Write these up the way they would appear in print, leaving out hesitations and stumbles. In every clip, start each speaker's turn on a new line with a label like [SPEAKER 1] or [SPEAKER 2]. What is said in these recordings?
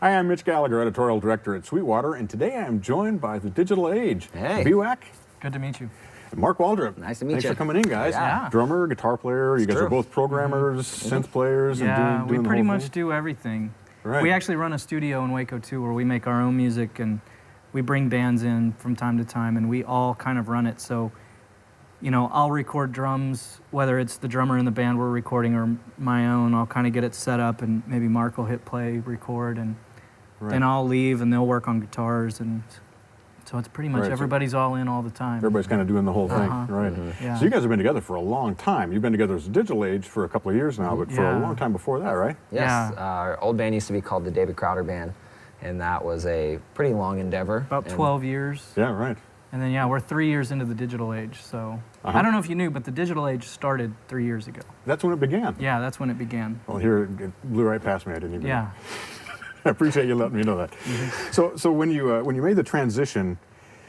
[SPEAKER 1] Hi, I'm Mitch Gallagher, editorial director at Sweetwater, and today I am joined by the digital age.
[SPEAKER 2] Hey.
[SPEAKER 1] BWAC.
[SPEAKER 3] Good to meet you.
[SPEAKER 1] And Mark Waldrop.
[SPEAKER 2] Nice to meet
[SPEAKER 1] Thanks
[SPEAKER 2] you.
[SPEAKER 1] for coming in, guys.
[SPEAKER 3] Yeah.
[SPEAKER 1] Drummer, guitar player. You guys
[SPEAKER 2] true.
[SPEAKER 1] are both programmers, synth players,
[SPEAKER 3] Yeah,
[SPEAKER 1] and doing
[SPEAKER 3] we pretty
[SPEAKER 1] the whole
[SPEAKER 3] much
[SPEAKER 1] thing.
[SPEAKER 3] do everything.
[SPEAKER 1] Right.
[SPEAKER 3] We actually run a studio in Waco too, where we make our own music and we bring bands in from time to time, and we all kind of run it. So, you know, I'll record drums, whether it's the drummer in the band we're recording or my own. I'll kind of get it set up, and maybe Mark will hit play, record, and then I'll leave, and they'll work on guitars, and so it's pretty much everybody's all in all the time.
[SPEAKER 1] Everybody's kind of doing the whole thing, right?
[SPEAKER 3] Yeah.
[SPEAKER 1] So you guys have been together for a long time. You've been together as a digital age for a couple of years now, but for a long time before that, right?
[SPEAKER 2] Yes,
[SPEAKER 3] Yeah.
[SPEAKER 2] our old band used to be called the David Crowder Band, and that was a pretty long endeavor.
[SPEAKER 3] About 12 years.
[SPEAKER 1] Yeah, right.
[SPEAKER 3] And then, yeah, we're 3 years into the digital age, so I don't know if you knew, but the digital age started 3 years ago.
[SPEAKER 1] That's when it began.
[SPEAKER 3] Yeah, that's when it began.
[SPEAKER 1] Well, here it blew right past me. I didn't even know.
[SPEAKER 3] Yeah.
[SPEAKER 1] I appreciate you letting me know that. So when you made the transition,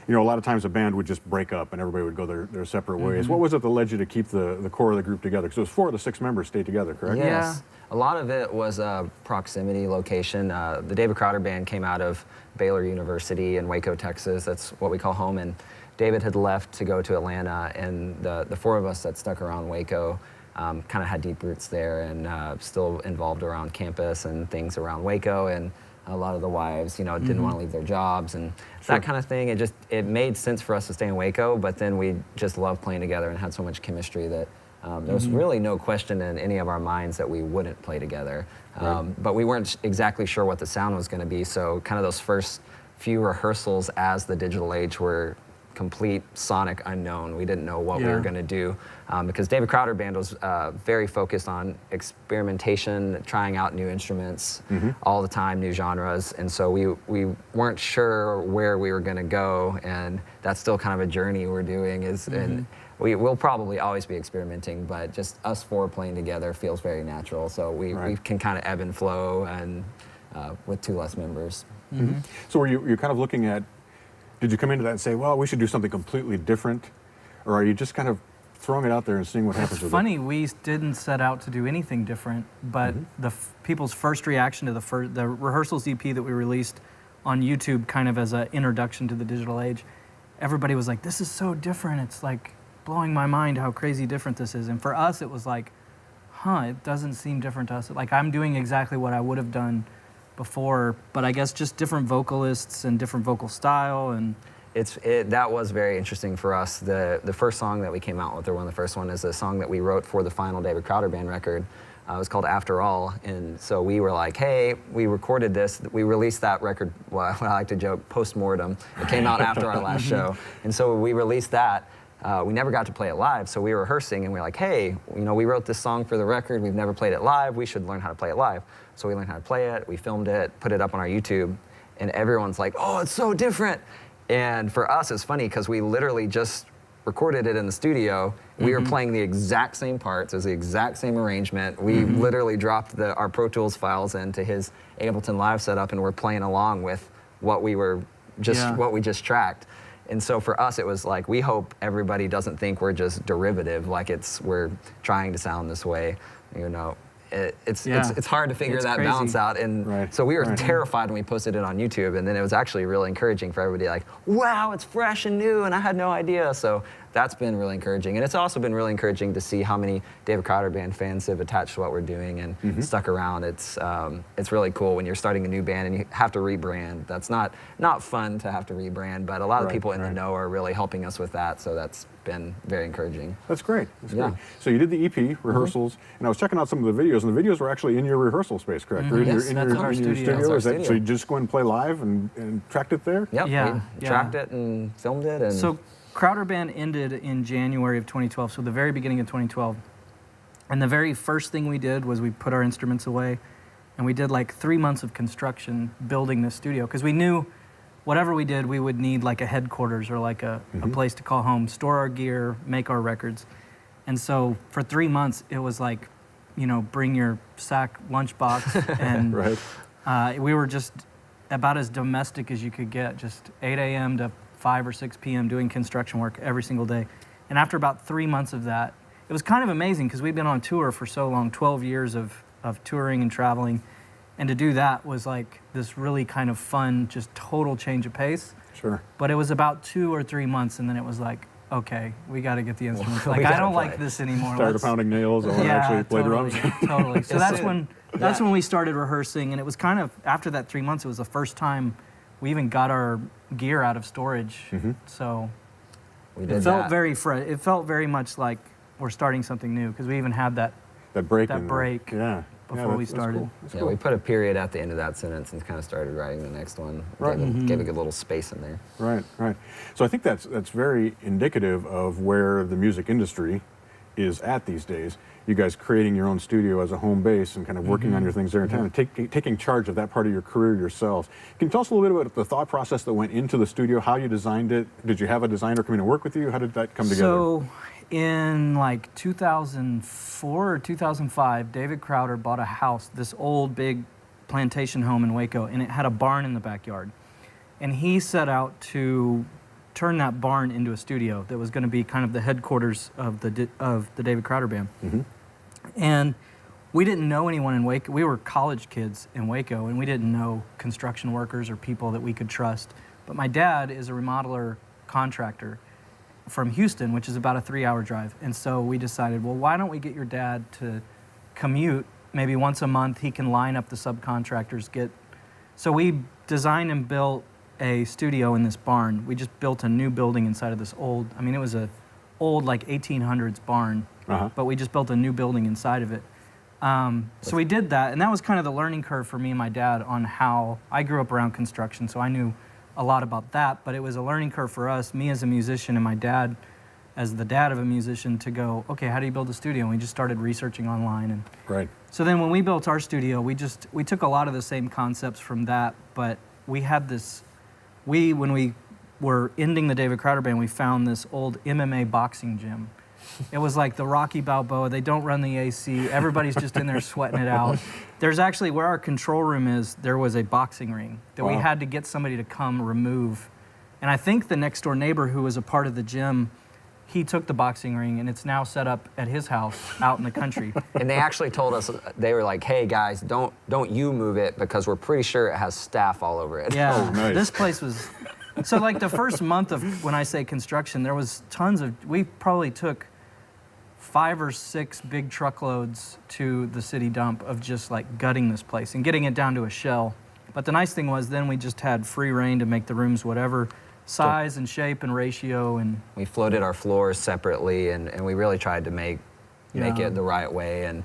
[SPEAKER 1] you know, a lot of times a band would just break up and everybody would go their separate ways. What was it that led you to keep the core of the group together? Because it was 4 of the 6 members stayed together, correct?
[SPEAKER 2] Yes. A lot of it was proximity, location. The David Crowder Band came out of Baylor University in Waco, Texas. That's what we call home. And David had left to go to Atlanta, and the 4 of us that stuck around Waco kind of had deep roots there, and still involved around campus and things around Waco. And a lot of the wives, you know, didn't want to leave their jobs and that kind of thing. It made sense for us to stay in Waco, but then we just loved playing together and had so much chemistry that there was really no question in any of our minds that we wouldn't play together. But we weren't exactly sure what the sound was going to be, so kind of those first few rehearsals as the digital age were complete sonic unknown. We didn't know what we were going to do because David Crowder Band was very focused on experimentation, trying out new instruments all the time, new genres, and so we weren't sure where we were going to go, and that's still kind of a journey we're doing. And we will probably always be experimenting, but just us 4 playing together feels very natural. So we can kind of ebb and flow, and with 2 less members.
[SPEAKER 1] So were you kind of looking at? Did you come into that and say, well, we should do something completely different? Or are you just kind of throwing it out there and seeing what happens with it?
[SPEAKER 3] It's funny, we didn't set out to do anything different, but people's first reaction to the rehearsals EP that we released on YouTube kind of as an introduction to the digital age, everybody was like, this is so different. It's like blowing my mind how crazy different this is. And for us, it was like, it doesn't seem different to us. Like, I'm doing exactly what I would have done before, but I guess just different vocalists and different vocal style, and
[SPEAKER 2] that was very interesting for us. The first song that we came out with, or one of the first one, is a song that we wrote for the final David Crowder Band record. It was called After All, and so we were like, hey, we recorded this, we released that record, well, I like to joke, post-mortem. It came out after our last show, and so we released that. We never got to play it live, so we were rehearsing, and we were like, hey, you know, we wrote this song for the record, we've never played it live, we should learn how to play it live. So we learned how to play it, we filmed it, put it up on our YouTube, and everyone's like, oh, it's so different. And for us, it's funny, because we literally just recorded it in the studio. We were playing the exact same parts, it was the exact same arrangement. We literally dropped our Pro Tools files into his Ableton Live setup, and we're playing along with what we were what we just tracked. And so for us, it was like, we hope everybody doesn't think we're just derivative, like we're trying to sound this way, you know. It's hard to figure that balance out, and so we were terrified when we posted it on YouTube, and then it was actually really encouraging for everybody, like, wow, it's fresh and new, and I had no idea. So that's been really encouraging, and it's also been really encouraging to see how many David Crowder Band fans have attached to what we're doing and stuck around. It's really cool when you're starting a new band and you have to rebrand. That's not fun to have to rebrand, but a lot of people in the know are really helping us with that, so that's been very encouraging.
[SPEAKER 1] That's great. That's great. So you did the EP rehearsals, and I was checking out some of the videos, and the videos were actually in your rehearsal space, correct? Or in your studio. Is that, so you just go and play live and tracked it there?
[SPEAKER 2] Yep. We tracked it and filmed it. And
[SPEAKER 3] so Crowder Band ended in January of 2012, so the very beginning of 2012. And the very first thing we did was we put our instruments away, and we did like 3 months of construction building this studio, because we knew whatever we did, we would need like a headquarters or like a place to call home, store our gear, make our records. And so for 3 months, it was like, you know, bring your sack lunchbox, and we were just about as domestic as you could get, just 8 a.m. to 5 or 6 p.m. doing construction work every single day. And after about 3 months of that, it was kind of amazing, because we'd been on tour for so long, 12 years of touring and traveling. And to do that was like this really kind of fun, just total change of pace.
[SPEAKER 1] Sure.
[SPEAKER 3] But it was about 2 or 3 months, and then it was like, okay, we got to get the instruments. Like,
[SPEAKER 2] We
[SPEAKER 3] I
[SPEAKER 2] gotta
[SPEAKER 3] don't
[SPEAKER 2] play.
[SPEAKER 3] like this anymore.
[SPEAKER 1] Tired of pounding nails. I want to actually play
[SPEAKER 3] totally,
[SPEAKER 1] drums.
[SPEAKER 3] totally. So that's
[SPEAKER 2] Yeah.
[SPEAKER 3] when we started rehearsing, and it was kind of after that 3 months. It was the first time we even got our gear out of storage. So
[SPEAKER 2] We did
[SPEAKER 3] it felt
[SPEAKER 2] that.
[SPEAKER 3] very fresh. It felt very much like we're starting something new because we even had that.
[SPEAKER 1] That break.
[SPEAKER 3] That
[SPEAKER 1] in there.
[SPEAKER 3] break
[SPEAKER 1] Yeah.
[SPEAKER 3] before
[SPEAKER 1] Yeah,
[SPEAKER 3] we
[SPEAKER 1] that's
[SPEAKER 3] started.
[SPEAKER 1] cool. That's
[SPEAKER 2] Yeah,
[SPEAKER 1] cool.
[SPEAKER 2] we put a period at the end of that sentence and kind of started writing the next one.
[SPEAKER 1] Right.
[SPEAKER 2] Gave a good little space in there.
[SPEAKER 1] Right, right. So I think that's very indicative of where the music industry is at these days. You guys creating your own studio as a home base and kind of working on your things there and kind of taking charge of that part of your career yourselves. Can you tell us a little bit about the thought process that went into the studio, how you designed it? Did you have a designer come in and work with you? How did that come together?
[SPEAKER 3] So in like 2004 or 2005, David Crowder bought a house, this old big plantation home in Waco, and it had a barn in the backyard. And he set out to turn that barn into a studio that was going to be kind of the headquarters of the David Crowder Band. And we didn't know anyone in Waco. We were college kids in Waco, and we didn't know construction workers or people that we could trust. But my dad is a remodeler contractor from Houston, which is about a 3-hour drive. And so we decided, well, why don't we get your dad to commute maybe once a month? He can line up the subcontractors, So we designed and built a studio in this barn. We just built a new building inside of this old, I mean, it was a old like 1800s barn, but we just built a new building inside of it. So we did that, and that was kind of the learning curve for me and my dad on how I grew up around construction, so I knew a lot about that, but it was a learning curve for us, me as a musician and my dad as the dad of a musician, to go, okay, how do you build a studio? And we just started researching online. And
[SPEAKER 1] Right.
[SPEAKER 3] so then when we built our studio, we took a lot of the same concepts from that, but we had this, when we were ending the David Crowder Band, we found this old MMA boxing gym. It was like the Rocky Balboa. They don't run the AC. Everybody's just in there sweating it out. There's actually, where our control room is, there was a boxing ring that we had to get somebody to come remove. And I think the next door neighbor who was a part of the gym, he took the boxing ring, and it's now set up at his house out in the country.
[SPEAKER 2] And they actually told us, they were like, hey guys, don't you move it because we're pretty sure it has staff all over it.
[SPEAKER 3] Yeah,
[SPEAKER 1] Oh, nice.
[SPEAKER 3] This place was, so like the first month of, when I say construction, there was tons of, we probably took 5 or 6 big truckloads to the city dump of just like gutting this place and getting it down to a shell. But the nice thing was then we just had free reign to make the rooms whatever size and shape and ratio. And
[SPEAKER 2] We floated our floors separately, and we really tried to make
[SPEAKER 3] Yeah.
[SPEAKER 2] it the right way, and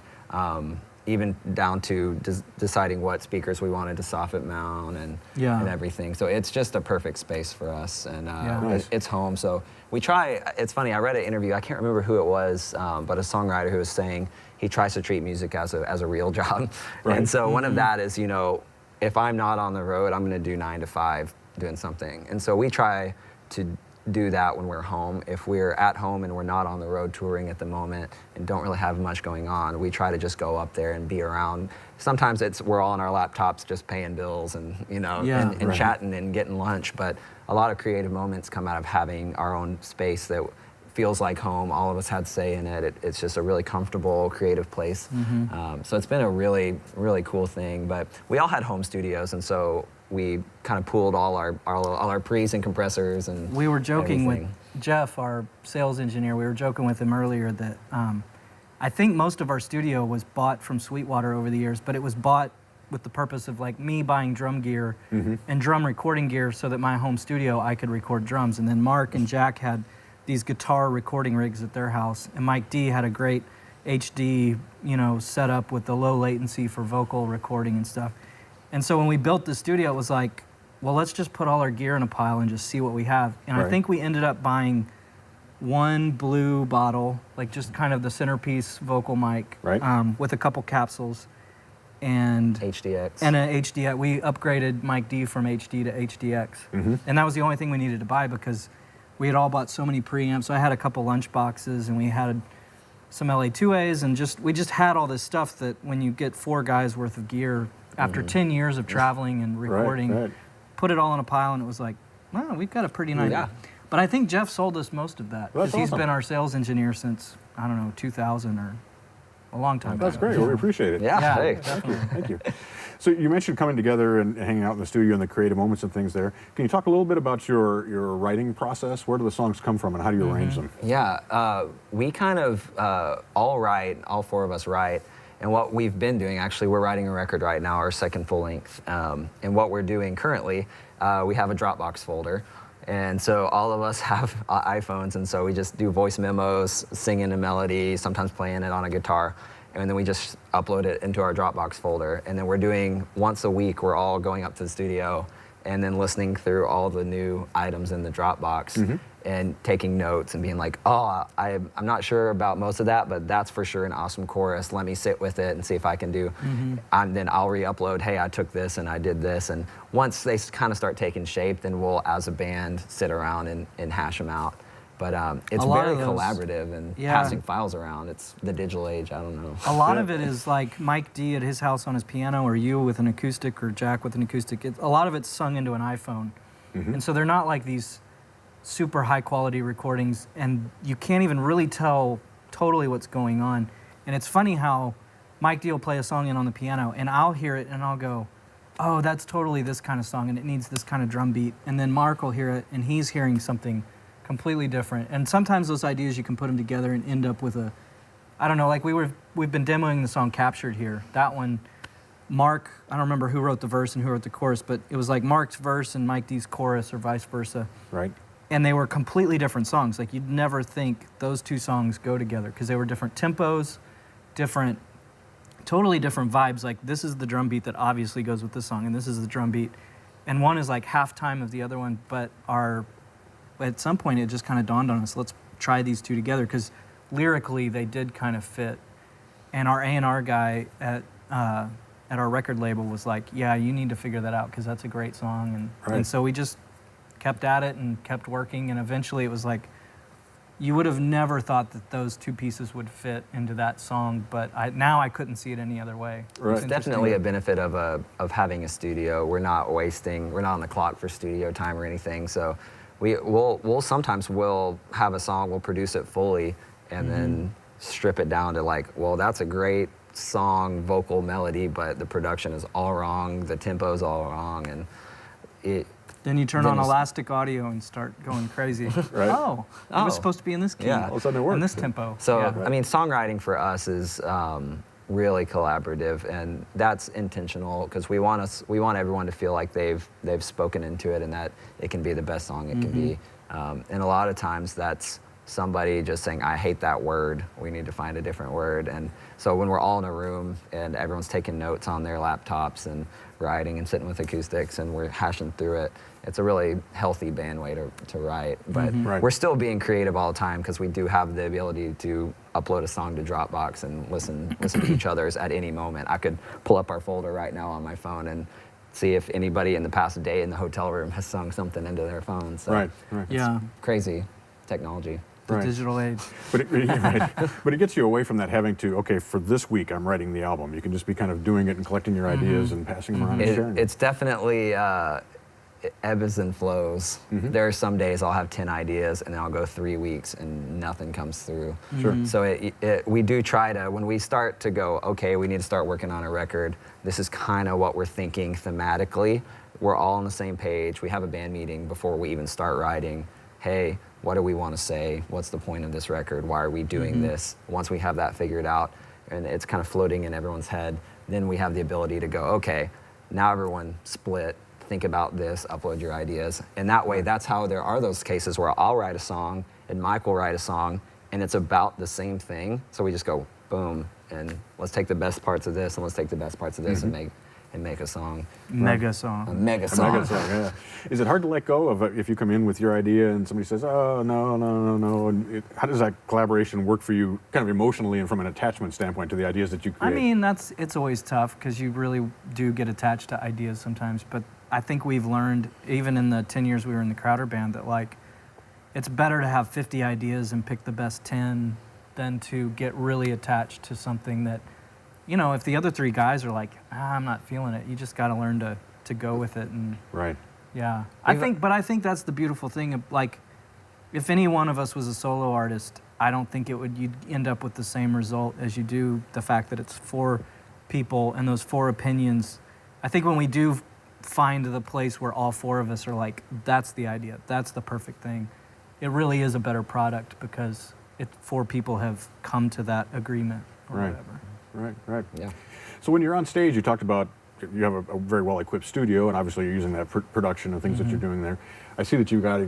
[SPEAKER 2] even down to deciding what speakers we wanted to soffit mount and everything. So it's just a perfect space for us, and
[SPEAKER 1] Nice.
[SPEAKER 2] it's home. So we try. It's funny. I read an interview. I can't remember who it was, but a songwriter who was saying he tries to treat music as a real job.
[SPEAKER 1] Right.
[SPEAKER 2] And so one of that is, if I'm not on the road, I'm going to do 9 to 5 doing something. And so we try to do that when we're home. If we're at home and we're not on the road touring at the moment and don't really have much going on, we try to just go up there and be around. Sometimes we're all on our laptops just paying bills and and
[SPEAKER 1] Right.
[SPEAKER 2] chatting and getting lunch, but a lot of creative moments come out of having our own space that feels like home. All of us had say in it. It's just a really comfortable, creative place. So it's been a really, really cool thing. But we all had home studios, and so we kind of pooled all our pre's and compressors and
[SPEAKER 3] we were joking
[SPEAKER 2] everything.
[SPEAKER 3] with Jeff, our sales engineer. We were joking with him earlier that I think most of our studio was bought from Sweetwater over the years, but it was bought with the purpose of like me buying drum gear and drum recording gear so that my home studio I could record drums. And then Mark and Jack had these guitar recording rigs at their house, and Mike D had a great HD, setup with the low latency for vocal recording and stuff. And so when we built the studio, it was like, well, let's just put all our gear in a pile and just see what we have. And I
[SPEAKER 1] Right.
[SPEAKER 3] think we ended up buying one blue bottle, like just kind of the centerpiece vocal mic,
[SPEAKER 1] Right.
[SPEAKER 3] with a couple capsules, and
[SPEAKER 2] HDX.
[SPEAKER 3] and an HDX. We upgraded Mike D from HD to HDX, and that was the only thing we needed to buy because we had all bought so many preamps. So I had a couple lunch boxes, and we had some LA2As, and we just had all this stuff that when you get 4 guys worth of gear after 10 years of traveling and recording,
[SPEAKER 1] Right.
[SPEAKER 3] put it all in a pile, and it was like, wow, we've got a pretty nice.
[SPEAKER 2] Yeah.
[SPEAKER 3] But I think Jeff sold us most of that
[SPEAKER 1] Well,
[SPEAKER 3] because
[SPEAKER 1] that's
[SPEAKER 3] he's
[SPEAKER 1] awesome.
[SPEAKER 3] been our sales engineer since, I don't know, 2000 or a long time
[SPEAKER 1] That's
[SPEAKER 3] ago.
[SPEAKER 1] great. Well, we appreciate it.
[SPEAKER 2] Yeah,
[SPEAKER 3] Yeah,
[SPEAKER 2] hey.
[SPEAKER 3] definitely.
[SPEAKER 1] Thank you. So you mentioned coming together and hanging out in the studio and the creative moments and things there. Can you talk a little bit about your writing process? Where do the songs come from and how do you arrange them?
[SPEAKER 2] Yeah, we kind of all write, all four of us write. And what we've been doing, actually, we're writing a record right now, our second full length. And what we're doing currently, we have a Dropbox folder. And so all of us have iPhones, and so we just do voice memos, singing a melody, sometimes playing it on a guitar. And then we just upload it into our Dropbox folder. And then we're doing, once a week, we're all going up to the studio and then listening through all the new items in the Dropbox and taking notes and being like, oh, I'm not sure about most of that, but that's for sure an awesome chorus. Let me sit with it and see if I can do. And then I'll re-upload, hey, I took this and I did this. And once they kind of start taking shape, then we'll, as a band, sit around and hash them out. But it's very collaborative and passing files around. It's the digital age, I don't know.
[SPEAKER 3] A lot of it is like Mike D at his house on his piano, or you with an acoustic, or Jack with an acoustic. A lot of it's sung into an iPhone. And so they're not like these super high quality recordings, and you can't even really tell totally what's going on. And it's funny how Mike D will play a song in on the piano, and I'll hear it and I'll go, oh, that's totally this kind of song, and it needs this kind of drum beat. And then Mark will hear it, and he's hearing something completely different. And sometimes those ideas, you can put them together and end up with a, I don't know, like we've been demoing the song Captured here. That one, Mark, I don't remember who wrote the verse and who wrote the chorus, but it was like Mark's verse and Mike D's chorus, or vice versa.
[SPEAKER 1] Right.
[SPEAKER 3] And they were completely different songs. Like, you'd never think those two songs go together, because they were different tempos, totally different vibes. Like, this is the drum beat that obviously goes with this song, and this is the drum beat. And one is like half time of the other one, but at some point it just kind of dawned on us, let's try these two together, because lyrically they did kind of fit. And our A&R guy at our record label was like, yeah, you need to figure that out, because that's a great song. And so we just kept at it and kept working, and eventually it was like, you would have never thought that those two pieces would fit into that song, but now I couldn't see it any other way.
[SPEAKER 2] It's definitely a benefit of having a studio. We're not on the clock for studio time or anything, so we'll sometimes have a song, we'll produce it fully, and then strip it down to like, well, that's a great song, vocal melody, but the production is all wrong, the tempo is all wrong, and
[SPEAKER 3] then you turn on Elastic Audio and start going crazy.
[SPEAKER 1] Right.
[SPEAKER 3] Oh, it was supposed to be in this key.
[SPEAKER 2] Yeah.
[SPEAKER 1] All of a sudden it worked.
[SPEAKER 3] In this tempo.
[SPEAKER 2] So, I mean, songwriting for us is really collaborative, and that's intentional, because we want everyone to feel like they've spoken into it and that it can be the best song it can be. And a lot of times that's somebody just saying, I hate that word, we need to find a different word. And so when we're all in a room and everyone's taking notes on their laptops and writing and sitting with acoustics and we're hashing through it, it's a really healthy band way to write. But we're still being creative all the time, because we do have the ability to upload a song to Dropbox and listen to each other's at any moment. I could pull up our folder right now on my phone and see if anybody in the past day in the hotel room has sung something into their phone. So
[SPEAKER 3] Yeah.
[SPEAKER 2] Crazy technology.
[SPEAKER 3] The digital age.
[SPEAKER 1] But it gets you away from that having to, okay, for this week I'm writing the album. You can just be kind of doing it and collecting your ideas and passing them around and sharing.
[SPEAKER 2] It's definitely ebbs and flows. There are some days I'll have 10 ideas and then I'll go 3 weeks and nothing comes through. So we do try to, when we start to go, okay, we need to start working on a record, this is kind of what we're thinking thematically. We're all on the same page. We have a band meeting before we even start writing. Hey, what do we want to say? What's the point of this record? Why are we doing this? Once we have that figured out and it's kind of floating in everyone's head, then we have the ability to go, okay, now everyone split, think about this, upload your ideas. And that way, that's how there are those cases where I'll write a song and Mike will write a song and it's about the same thing. So we just go, boom, and let's take the best parts of this and let's take the best parts of this and make a song.
[SPEAKER 3] Mega song.
[SPEAKER 2] A mega song.
[SPEAKER 1] A mega song, yeah. Is it hard to let go of if you come in with your idea and somebody says, oh, no, and how does that collaboration work for you kind of emotionally and from an attachment standpoint to the ideas that you create?
[SPEAKER 3] I mean, it's always tough, because you really do get attached to ideas sometimes, but I think we've learned, even in the 10 years we were in the Crowder band, that like, it's better to have 50 ideas and pick the best 10 than to get really attached to something that, you know, if the other 3 guys are like, I'm not feeling it, you just got to learn to go with it. And yeah, I think that's the beautiful thing of, like, if any one of us was a solo artist, I don't think you'd end up with the same result as you do the fact that it's 4 people and those 4 opinions I think when we do find the place where all four of us are like, that's the idea, that's the perfect thing, it really is a better product because four people have come to that agreement or
[SPEAKER 1] Right.
[SPEAKER 3] whatever.
[SPEAKER 1] Right.
[SPEAKER 2] Yeah.
[SPEAKER 1] So when you're on stage, you talked about you have a very well-equipped studio, and obviously you're using that for production and things that you're doing there. I see that you've got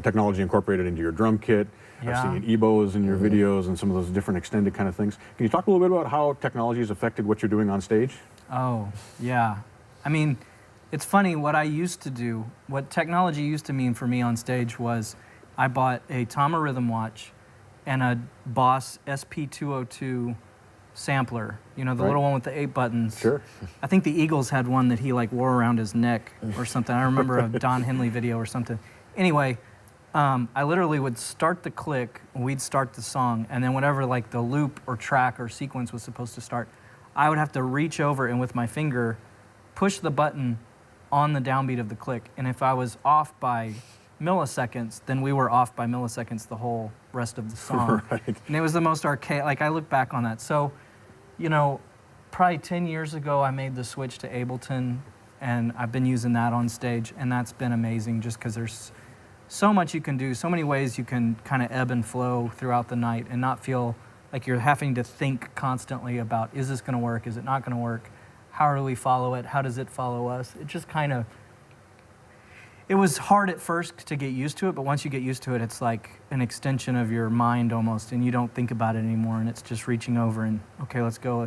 [SPEAKER 1] technology incorporated into your drum kit.
[SPEAKER 3] Yeah.
[SPEAKER 1] I've seen EBOs in your videos and some of those different extended kind of things. Can you talk a little bit about how technology has affected what you're doing on stage?
[SPEAKER 3] Oh, yeah. I mean, it's funny, what I used to do, what technology used to mean for me on stage was I bought a Tama rhythm watch and a Boss SP202 sampler, you know, the
[SPEAKER 1] Right.
[SPEAKER 3] little one with the 8 buttons.
[SPEAKER 1] Sure.
[SPEAKER 3] I think the Eagles had one that he like wore around his neck or something. I remember a Don Henley video or something. Anyway, I literally would start the click, we'd start the song, and then whatever like the loop or track or sequence was supposed to start, I would have to reach over and with my finger push the button on the downbeat of the click. And if I was off by milliseconds, then we were off by milliseconds the whole rest of the song.
[SPEAKER 1] Right.
[SPEAKER 3] And it was the most archaic, like I look back on that. So, you know, probably 10 years ago, I made the switch to Ableton, and I've been using that on stage, and that's been amazing just because there's so much you can do, so many ways you can kind of ebb and flow throughout the night and not feel like you're having to think constantly about, is this going to work? Is it not going to work? How do we follow it? How does it follow us? It just kind of, it was hard at first to get used to it, but once you get used to it, it's like an extension of your mind almost, and you don't think about it anymore, and it's just reaching over and, okay, let's go.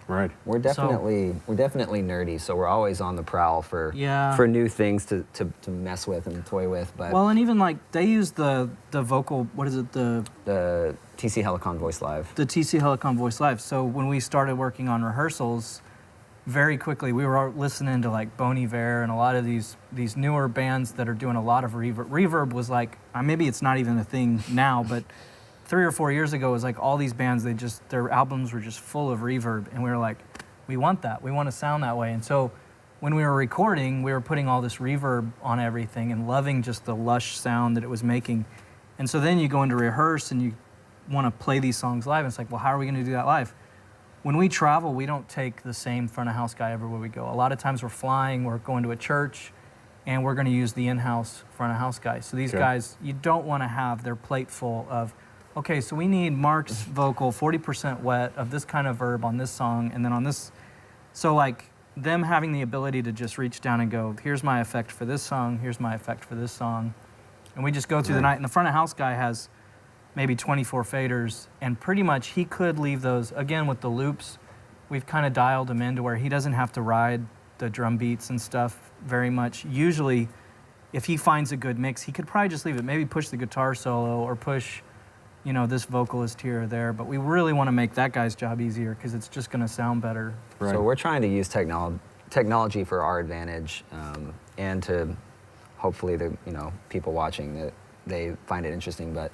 [SPEAKER 1] Right.
[SPEAKER 2] We're definitely nerdy, so we're always on the prowl for
[SPEAKER 3] Yeah.
[SPEAKER 2] for new things to mess with and toy with. But
[SPEAKER 3] Well, and even like they use the vocal, what is it, the
[SPEAKER 2] TC Helicon Voice Live.
[SPEAKER 3] TC Helicon Voice Live. So when we started working on rehearsals, very quickly we were listening to like Bon Iver and a lot of these newer bands that are doing a lot of reverb. Reverb was like, maybe it's not even a thing now, but 3 or 4 years ago it was like all these bands, their albums were just full of reverb, and we were like, we want that, we want to sound that way. And so when we were recording, we were putting all this reverb on everything and loving just the lush sound that it was making. And so then you go into rehearse and you want to play these songs live, and it's like, well, how are we going to do that live? When we travel, we don't take the same front of house guy everywhere we go. A lot of times we're flying, we're going to a church, and we're going to use the in-house front of house guys. So these
[SPEAKER 1] Okay.
[SPEAKER 3] guys, you don't want to have their plate full of, okay, so we need Mark's vocal 40% wet of this kind of verb on this song, and then on this. So like them having the ability to just reach down and go, here's my effect for this song, here's my effect for this song. And we just go through the night, and the front of house guy has maybe 24 faders, and pretty much he could leave those, again with the loops, we've kind of dialed him into where he doesn't have to ride the drum beats and stuff very much. Usually, if he finds a good mix, he could probably just leave it, maybe push the guitar solo or push, you know, this vocalist here or there, but we really want to make that guy's job easier because it's just going to sound better.
[SPEAKER 1] Right.
[SPEAKER 2] So we're trying to use technology for our advantage, and to hopefully the people watching that they find it interesting. But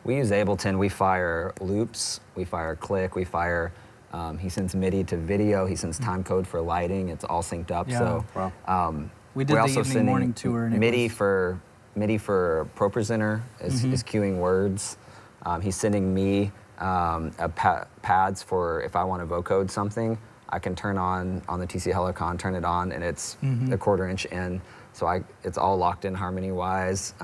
[SPEAKER 2] we use Ableton. We fire loops, we fire click, we fire. He sends MIDI to video. He sends time code for lighting. It's all synced up.
[SPEAKER 3] Yeah.
[SPEAKER 2] So
[SPEAKER 1] Wow.
[SPEAKER 3] We did
[SPEAKER 2] we're
[SPEAKER 3] the
[SPEAKER 2] also
[SPEAKER 3] evening
[SPEAKER 2] sending
[SPEAKER 3] morning tour, and it
[SPEAKER 2] MIDI
[SPEAKER 3] was-
[SPEAKER 2] for Pro Presenter is cueing words. He's sending me pads for if I want to vocode something. I can turn on the TC Helicon, turn it on, and it's a 1/4 inch in. So it's all locked in harmony-wise.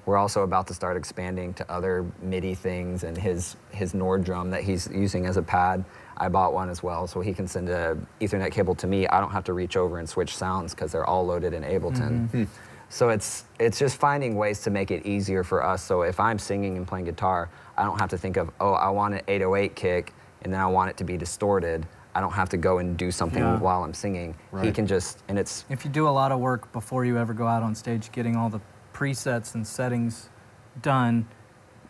[SPEAKER 2] We're also about to start expanding to other MIDI things, and his Nord drum that he's using as a pad, I bought one as well, so he can send a Ethernet cable to me. I don't have to reach over and switch sounds because they're all loaded in Ableton. So it's just finding ways to make it easier for us. So if I'm singing and playing guitar, I don't have to think of, oh, I want an 808 kick, and then I want it to be distorted. I don't have to go and do something
[SPEAKER 3] Yeah.
[SPEAKER 2] while I'm singing. He
[SPEAKER 1] Right.
[SPEAKER 2] can just, and it's
[SPEAKER 3] If you do a lot of work before you ever go out on stage, getting all the presets and settings done,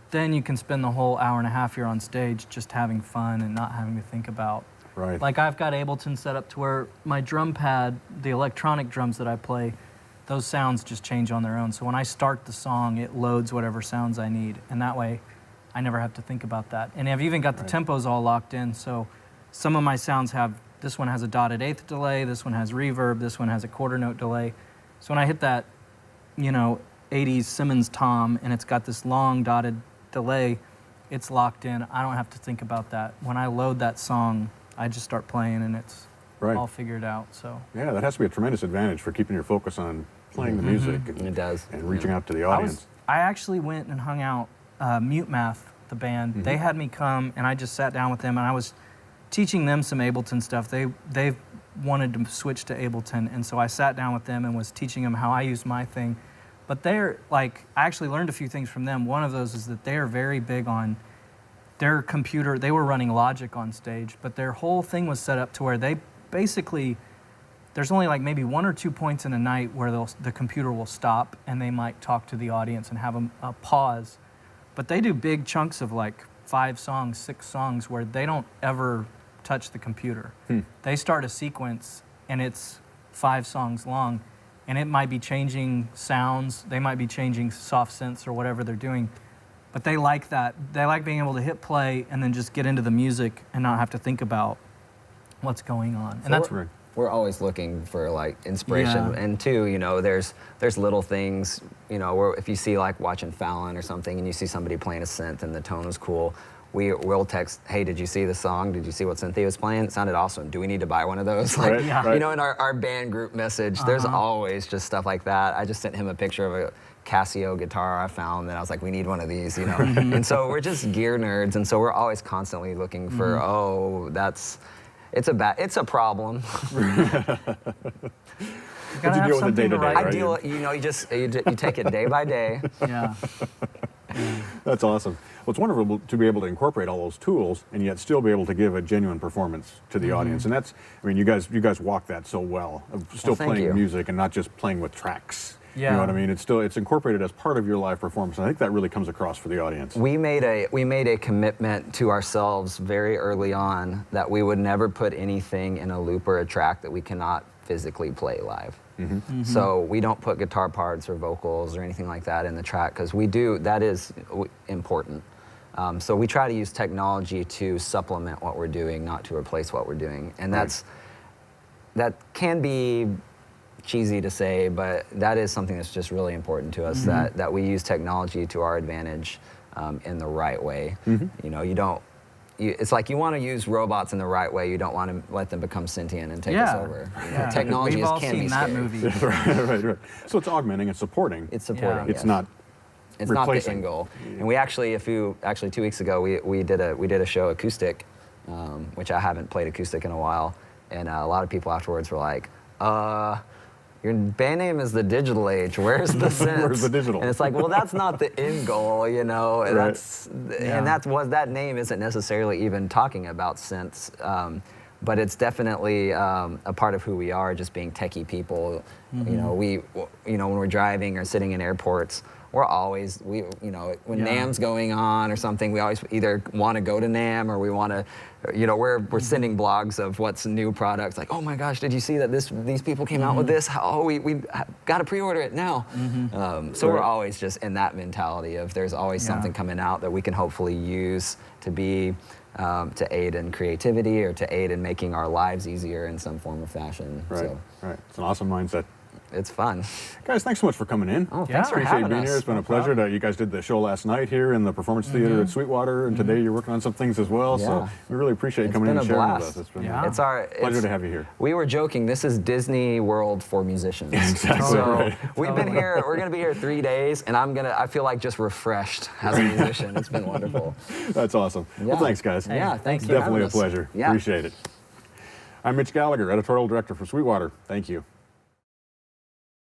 [SPEAKER 3] then you can spend the whole hour and a half you're on stage just having fun and not having to think about.
[SPEAKER 1] Right.
[SPEAKER 3] Like I've got Ableton set up to where my drum pad, the electronic drums that I play, those sounds just change on their own. So when I start the song, it loads whatever sounds I need. And that way, I never have to think about that. And I've even got the tempos all locked in. So some of my sounds this one has a dotted eighth delay, this one has reverb, this one has a 1/4 note delay. So when I hit that, 80s Simmons tom, and it's got this long dotted delay, it's locked in. I don't have to think about that. When I load that song, I just start playing, and it's
[SPEAKER 1] Right.
[SPEAKER 3] all figured out. So
[SPEAKER 1] Yeah, that has to be a tremendous advantage for keeping your focus on playing the music
[SPEAKER 2] It does.
[SPEAKER 1] and reaching out to the
[SPEAKER 3] I
[SPEAKER 1] audience.
[SPEAKER 3] actually went and hung out Mute Math, the band. They had me come, and I just sat down with them, and I was teaching them some Ableton stuff. They've wanted to switch to Ableton, and so I sat down with them and was teaching them how I use my thing. But they're like, I actually learned a few things from them. One of those is that they are very big on their computer. They were running Logic on stage, but their whole thing was set up to where they basically, there's only like maybe 1 or 2 points in a night where the computer will stop and they might talk to the audience and have a pause. But they do big chunks of like 5 songs, 6 songs where they don't ever touch the computer. They start a sequence and it's 5 songs long, and it might be changing sounds, they might be changing soft synths or whatever they're doing, but they like that. They like being able to hit play and then just get into the music and not have to think about what's going on. And that's
[SPEAKER 1] Right.
[SPEAKER 2] We're always looking for like inspiration,
[SPEAKER 3] Yeah.
[SPEAKER 2] and too, you know, there's little things, you know, where if you see like watching Fallon or something, and you see somebody playing a synth and the tone was cool, we'll text, hey, did you see the song? Did you see what synth he was playing? It sounded awesome. Do we need to buy one of those? Like,
[SPEAKER 1] Right,
[SPEAKER 3] Yeah.
[SPEAKER 2] you know, in our band group message, there's always just stuff like that. I just sent him a picture of a Casio guitar I found, and I was like, we need one of these, you know. And so we're just gear nerds, and so we're always constantly looking for, it's a problem.
[SPEAKER 3] You gotta
[SPEAKER 1] you
[SPEAKER 3] have
[SPEAKER 1] deal with it
[SPEAKER 3] something
[SPEAKER 1] day to
[SPEAKER 3] to
[SPEAKER 1] day,
[SPEAKER 3] write.
[SPEAKER 1] right?
[SPEAKER 2] I deal, you know, you take it day by day.
[SPEAKER 3] Yeah.
[SPEAKER 1] That's awesome. Well, it's wonderful to be able to incorporate all those tools and yet still be able to give a genuine performance to the audience. And that's, I mean, you guys walk that so well, of still
[SPEAKER 2] thank
[SPEAKER 1] playing
[SPEAKER 2] you.
[SPEAKER 1] music and not just playing with tracks. You
[SPEAKER 3] Yeah.
[SPEAKER 1] know what I mean? It's incorporated as part of your live performance. And I think that really comes across for the audience.
[SPEAKER 2] We made a commitment to ourselves very early on that we would never put anything in a loop or a track that we cannot physically play live. So we don't put guitar parts or vocals or anything like that in the track, because that is important. So we try to use technology to supplement what we're doing, not to replace what we're doing. And that can be cheesy to say, but that is something that's just really important to us, that we use technology to our advantage in the right way. You know, it's like you want to use robots in the right way. You don't want to let them become sentient and take us over. You know,
[SPEAKER 3] Yeah.
[SPEAKER 2] technology
[SPEAKER 3] We've all
[SPEAKER 2] can
[SPEAKER 3] seen
[SPEAKER 2] be
[SPEAKER 3] that
[SPEAKER 2] scary.
[SPEAKER 3] movie.
[SPEAKER 1] right. So it's augmenting and supporting.
[SPEAKER 2] It's supporting.
[SPEAKER 1] It's
[SPEAKER 2] yes.
[SPEAKER 1] not
[SPEAKER 2] It's not the
[SPEAKER 1] replacing.
[SPEAKER 2] end goal. And we actually, 2 weeks ago, we did a show acoustic, which I haven't played acoustic in a while, and a lot of people afterwards were like, your band name is The Digital Age. Where's the synths?
[SPEAKER 1] Where's the digital?
[SPEAKER 2] And it's like, well, that's not the end goal, you know.
[SPEAKER 1] Right.
[SPEAKER 2] And that name isn't necessarily even talking about synths. But it's definitely a part of who we are, just being techie people. You know, when we're driving or sitting in airports, we're always, when NAMM's going on or something, we always either want to go to NAMM or we want to, we're sending blogs of what's new products. Like, oh my gosh, did you see that these people came out with this? Oh, we got to pre-order it now. So we're always just in that mentality of there's always something coming out that we can hopefully use to be, to aid in creativity or to aid in making our lives easier in some form or fashion.
[SPEAKER 1] Right.
[SPEAKER 2] So
[SPEAKER 1] Right. It's an awesome mindset.
[SPEAKER 2] it's fun.
[SPEAKER 1] Guys, thanks so much for coming in.
[SPEAKER 2] Oh, thanks for
[SPEAKER 1] Appreciate you
[SPEAKER 2] having
[SPEAKER 1] being
[SPEAKER 2] us.
[SPEAKER 1] here. It's been a pleasure. You guys did the show last night here in the Performance Theater at Sweetwater, and today you're working on some things as well. So
[SPEAKER 2] Yeah.
[SPEAKER 1] we really appreciate you
[SPEAKER 2] It's
[SPEAKER 1] coming in
[SPEAKER 2] been
[SPEAKER 1] and
[SPEAKER 2] a
[SPEAKER 1] sharing with
[SPEAKER 2] blast.
[SPEAKER 1] us. It's been
[SPEAKER 3] Yeah.
[SPEAKER 2] It's our
[SPEAKER 1] pleasure to have you here.
[SPEAKER 2] We were joking. This is Disney World for musicians.
[SPEAKER 1] Exactly
[SPEAKER 2] So
[SPEAKER 1] right.
[SPEAKER 2] we've been here. We're gonna be here 3 days, and I feel like just refreshed as a musician. It's been wonderful.
[SPEAKER 1] That's awesome. Well,
[SPEAKER 2] Yeah.
[SPEAKER 1] thanks, guys.
[SPEAKER 2] Yeah, thanks
[SPEAKER 1] It's
[SPEAKER 2] for
[SPEAKER 1] definitely
[SPEAKER 2] having
[SPEAKER 1] a
[SPEAKER 2] us.
[SPEAKER 1] pleasure.
[SPEAKER 2] Yeah.
[SPEAKER 1] Appreciate it. I'm Mitch Gallagher, editorial director for Sweetwater. Thank you.